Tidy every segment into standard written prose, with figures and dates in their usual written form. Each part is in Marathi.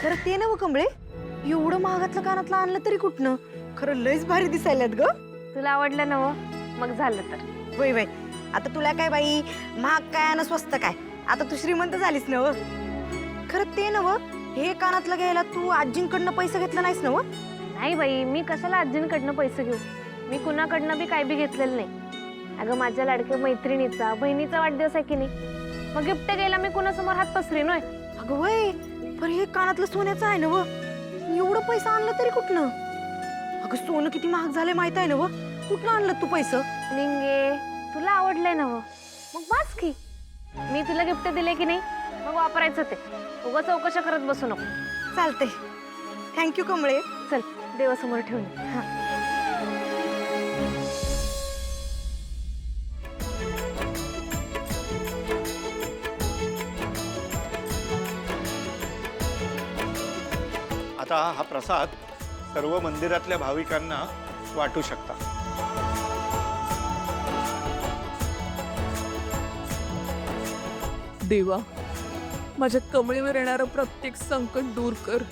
खरं ते नव कमळे, एवढं महागातलं कानातलं आणलं तरी कुठनं? खरं लयच भारी दिसायल्यात ग. तुला आवडलं ना? मग झालं तर. वय वय, आता तुला काय बाई, महाग काय आणि स्वस्त काय, आता तू श्रीमंत झालीस नव. खरं ते नव, हे कानातलं घ्यायला तू आजींकडनं पैसे घेतला नाहीस नव? नाही बाई, मी कशाला आजींकडनं पैसे घेऊ? मी कुणाकडनं बी काय बी घेतलेलं नाही. अगं माझ्या लाडक्या मैत्रिणीचा बहिणीचा वाढदिवस आहे की नाही, मग गिफ्ट घ्यायला मी कुणासमोर हात पसरेन होय? अगं वय, पण हे कानातलं सोन्याचं आहे नव, एवढं पैसा आणलं तरी कुठनं? अगं सोनं किती महाग झालंय माहित आहे नव, कुठनं आणलं तू पैसे? निंगे, तुला आवडलंय ना? मग बस की, मी तुला गिफ्ट दिले की नाही, मग वापरायचं ते. उगा चौकशा करत बसू नको. चालते. थँक्यू कमळे. चल देवासमोर ठेवून ये. हा. आता हा प्रसाद सर्व मंदिरातल्या भाविकांना वाटू शकता. देवा, माझ्या कमळीवर येणारं प्रत्येक संकट दूर कर.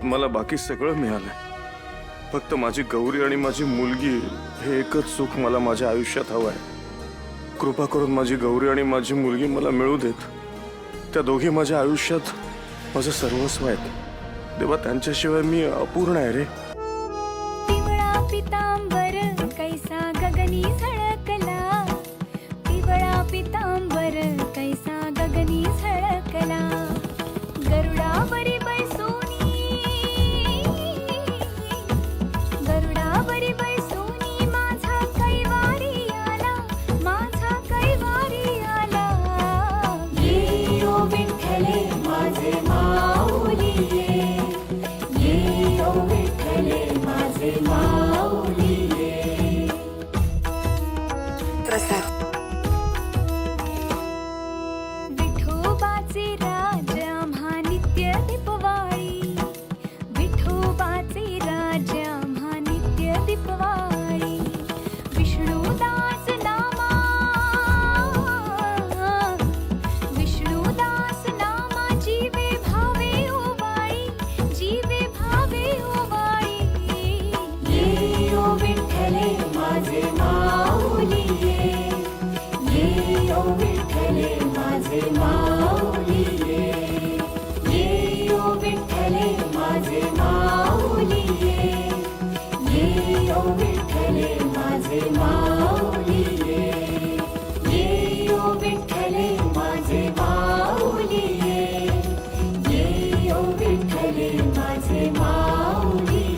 मला बाकी सगळं मिळालंय, फक्त माझी गौरी आणि माझी मुलगी हे एकच सुख मला माझ्या आयुष्यात हवंय. कृपा करून माझी गौरी आणि माझी मुलगी मला मिळू देत. त्या दोघी माझ्या आयुष्यात माझं सर्वस्व आहेत. देवा, त्यांच्याशिवाय मी अपूर्ण आहे रे. पिवळा पितांबर कैसा गगनी झळकला, पिवळा पितांबर कैसा गगनी झळकला. गरुडावरी बैसोनी, गरुडावरी बैसोनी माझा कैवारी आला, माझा कैवारी आला. ये ओ विठ्ठले माझे माऊली, ये ओ विठ्ठले माझे माऊली. प्रसाद. विठोबाचे राज आम्हा नित्य दीपवाळी, विठोबाचे राज आम्हा नित्य दीपवाळी. विष्णुदास नामा, विष्णुदास नामा जीवे भावे ओवाळी, जीवे भावे ओवाळी. ये ओ विठ्ठले माझे माऊली, ये ओ विठ्ठले माझे माऊली, ये ओ विठ्ठले माझे माऊली, ये ओ विठ्ठले माझे माऊली, ये ओ विठ्ठले माझे माऊली, ये ओ विठ्ठले माझे माऊली.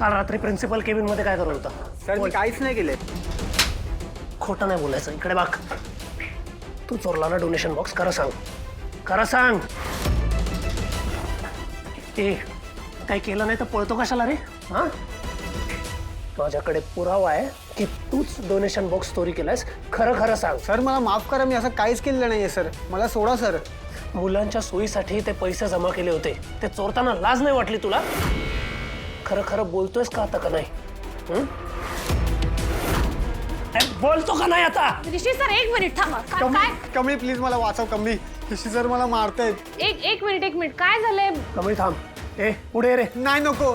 काल रात्री प्रिन्सिपल केबिन मध्ये काय करत होता? सर मी काहीच नाही केले. खोटं नाही बोलायचं. इकडे बघ. तू चोरला ना डोनेशन बॉक्स? खरं सांग, खरं सांग. ए, काही केलं नाही तर पळतो कशाला रे? हा, माझ्याकडे पुरावा आहे की तूच डोनेशन बॉक्स चोरी केलायस. खरं खरं सांग. सर मला माफ करा, मी असं काहीच केलेलं नाहीये सर. मला सोडा सर. मुलांच्या सोयीसाठी ते पैसे जमा केले होते. ते चोरताना लाज नाही वाटली तुला? खरं खरं बोलतोयस का आता का नाही? हं? अरे, बोलतो का नाही आता? ऋषी सर एक मिनिट थांबा. काय कमळी प्लीज मला वाचव. कमळी, ऋषी सर मला मारतायत. एक मिनिट काय झालंय? कमळी थांब. ए, पुढे ये रे. नाही नको,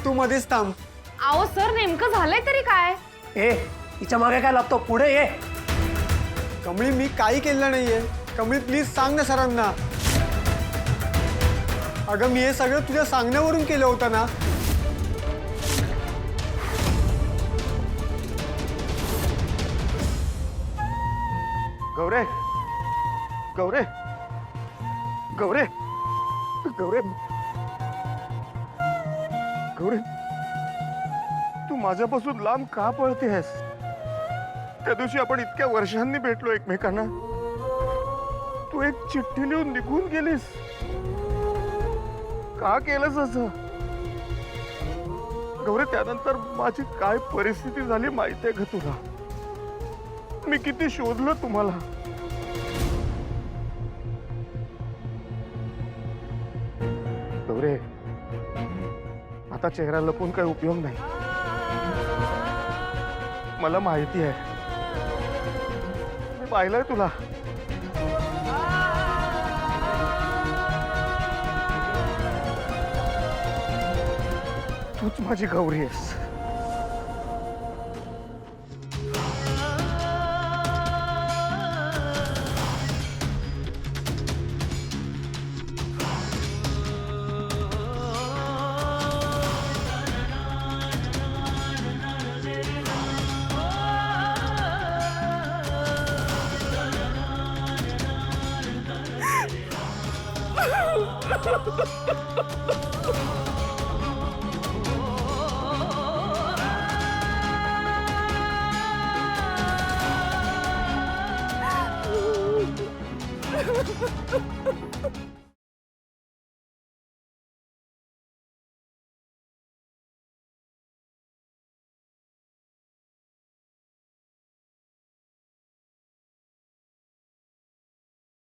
तू मध्येच थांब. अहो सर नेमकं झालंय तरी काय? ए, तिच्या मागे काय लागतो? पुढे ये. कमळी मी काही केलं नाहीये. कमळी प्लीज सांग ना सरांना. अगं मी हे सगळं तुझ्या सांगण्यावरून केलं होतं ना. गौरे, गौरे, गौरे, गौरे, गौरे, तू माझ्यापासून लांब का पळतेस? त्या दिवशी आपण इतक्या वर्षांनी भेटलो एकमेकांना. तू एक चिठ्ठी लिहून निघून गेलीस. का केलंस असं? गौरे, त्यानंतर माझी काय परिस्थिती झाली माहितीये का तुला? मी किती शोधलं तुम्हाला. गौरे, आता चेहरा लपून काही उपयोग नाही. मला माहिती आहे, मी पाहिलंय तुला. तूच माझी गौरी आहेस.